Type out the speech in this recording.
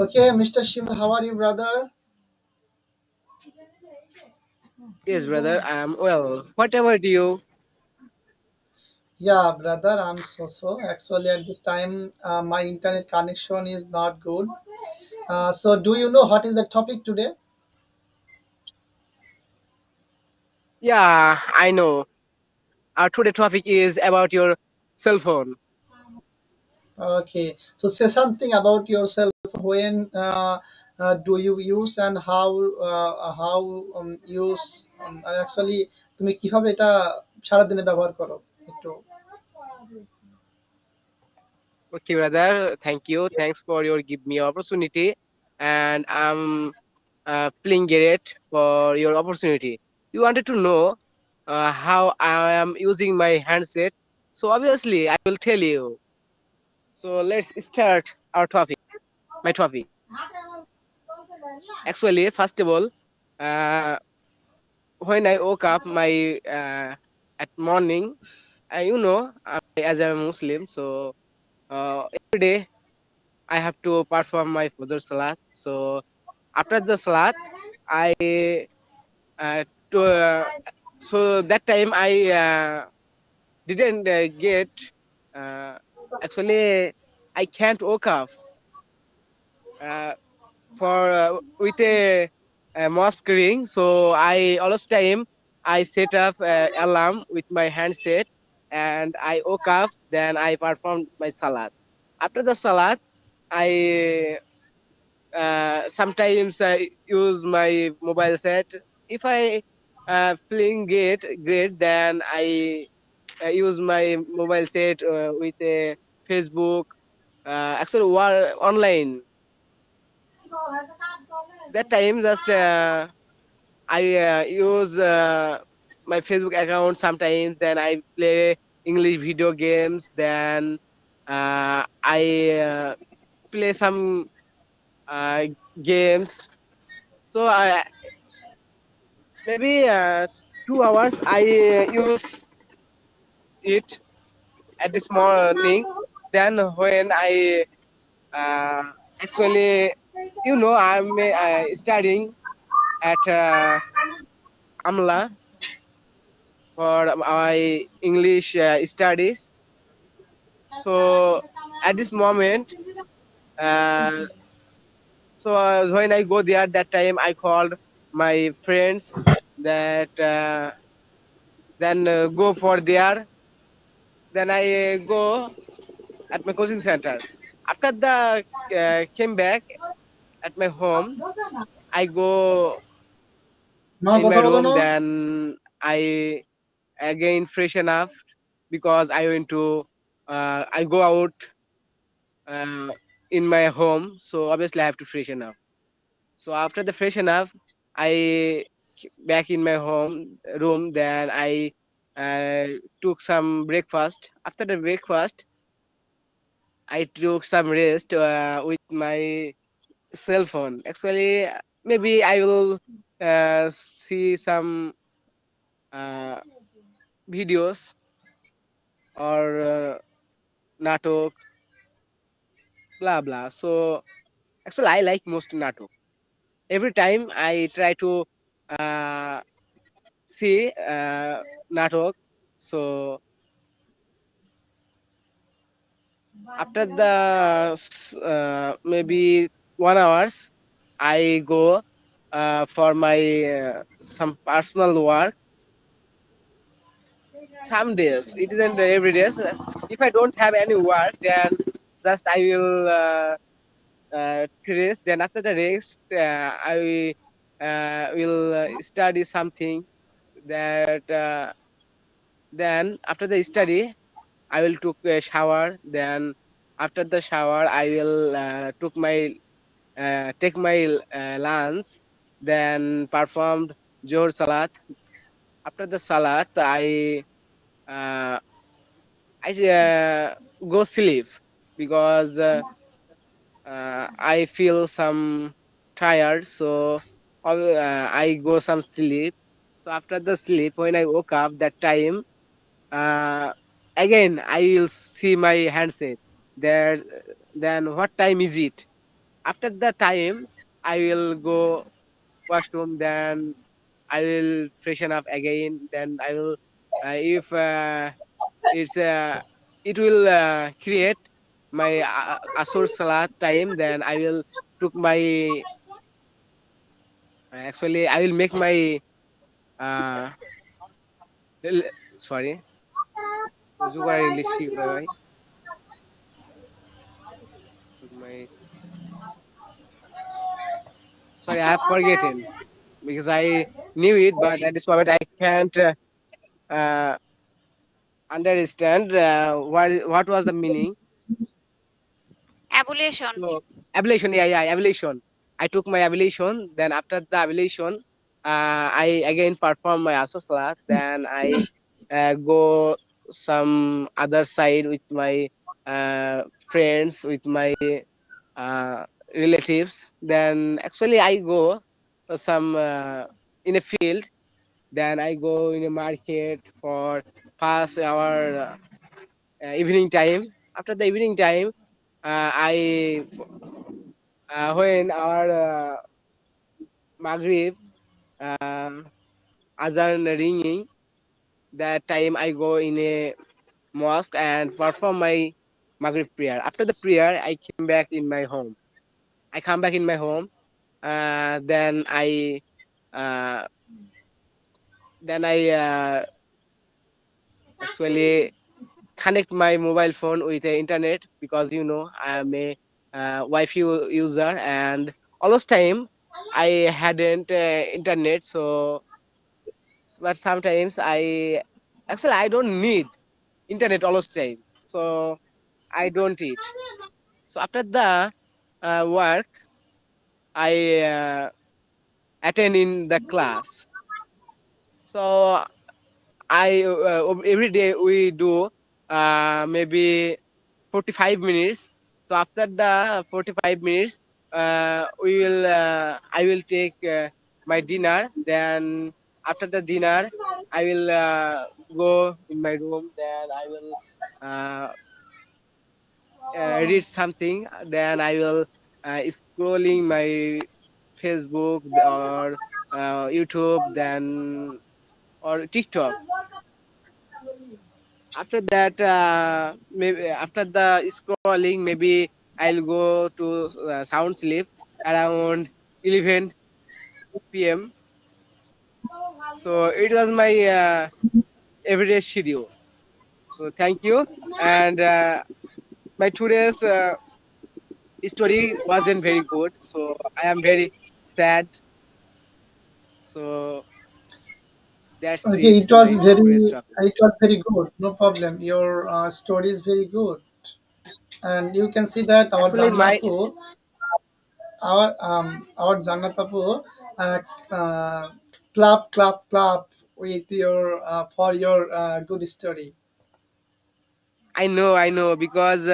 Okay, Mr. Shimul, how are you, brother? Yes, brother, I'm well. What about you? Yeah, brother, I'm so. Actually, at this time, my internet connection is not good. So, do you know what is the topic today? Yeah, I know. Our today topic is about your cell phone. Okay, so say something about yourself. When do you use and how use R actually তুমি কিভাবে এটা সারাদিনে ব্যবহার করো একটু Okay, brother. Thank you. Thanks for your give me opportunity, and I'm playing it for your opportunity. You wanted to know how I am using my handset, so obviously I will tell you. So let's start our topic. My topic. Actually, first of all, uh, when I woke up, my at morning, as I'm a Muslim, so every day I have to perform my Fajr Salat. So after the Salat, I to so that time I didn't get uh, actually I can't woke up uh, for with a mosque ring. So I always time I set up alarm with my handset and I woke up. Then I performed my salat. After the salat, I sometimes I use my mobile set. If I feeling great, then I use my mobile set with a Facebook. Actually, online that time just I use my Facebook account sometimes. Then I play English video games. Then I play some uh, games. So I maybe 2 hours I use it at this morning. Then when I uh, actually, I'm studying at Amla for my English studies. So at this moment, uh, when I go there, that time I called my friends that then go for there. Then I go at my coaching center. After the came back at my home, I go মা in my কথা বলো room. না Then I again freshen up because I went to I go out uh, in my home. So obviously I have to freshen up. So after the freshen up, I back in my home room. Then I took some breakfast. After the breakfast, I took some rest with my cell phone. Actually, maybe I will see some uh, videos or natok, blah blah. So actually, I like most natok. Every time I try to uh, see natok. So after the maybe 1 hours, I go for my some personal work. Some days it isn't every day. So if I don't have any work, then just I will rest. Then after the rest, I will study something. That then after the study, I will took a shower. Then after the shower, I will take my lunch. Then performed Johor Salat. After the Salat, uh, I go sleep because I feel some tired. So I go some sleep. So after the sleep, when I woke up, that time uh, again I will see my handset. There, then what time is it? After the time, I will go washroom. Then I will freshen up again. Then I will, if it's it will create my asur salat time. Then I will took my actually I will make my uh, l- sorry, উজু করার English কি কয় ভাই? Took my sorry, I have forgotten because I knew it, but at this moment I can't uh, understand what was the meaning. Ablution. So ablation, yeah, yeah, ablation. I took my ablation. Then after the ablation, I again perform my asr salat. Then I go some other side with my friends, with my uh, relatives. Then actually I go some in a field. Then I go in a market for pass our evening time. After the evening time, I when our Maghrib azan ringing, that time I go in a mosque and perform my Maghrib prayer. After the prayer, I came back in my home. I come back in my home. Then uh, I actually connect my mobile phone with the internet because I am a Wi-Fi user, and all those time I hadn't internet. So but sometimes I don't need internet all those time, so I don't eat. So after the work, I attend in the class. So I every day we do maybe 45 minutes. So after the 45 minutes, I will take my dinner. Then after the dinner, I will go in my room. Then I will uh, read something. Then I will scrolling my Facebook or YouTube, then or TikTok. After that, maybe after the scrolling, maybe I'll go to sound sleep around 11 p.m. So it was my everyday schedule. So thank you. And my today's story wasn't very good, so I am very sad. So that's Okay, it. My today's topic. it was very good. No problem. Your story is very good, and you can see that Actually, my our Jannatapu uh, uh, clap with your for your good story. I know because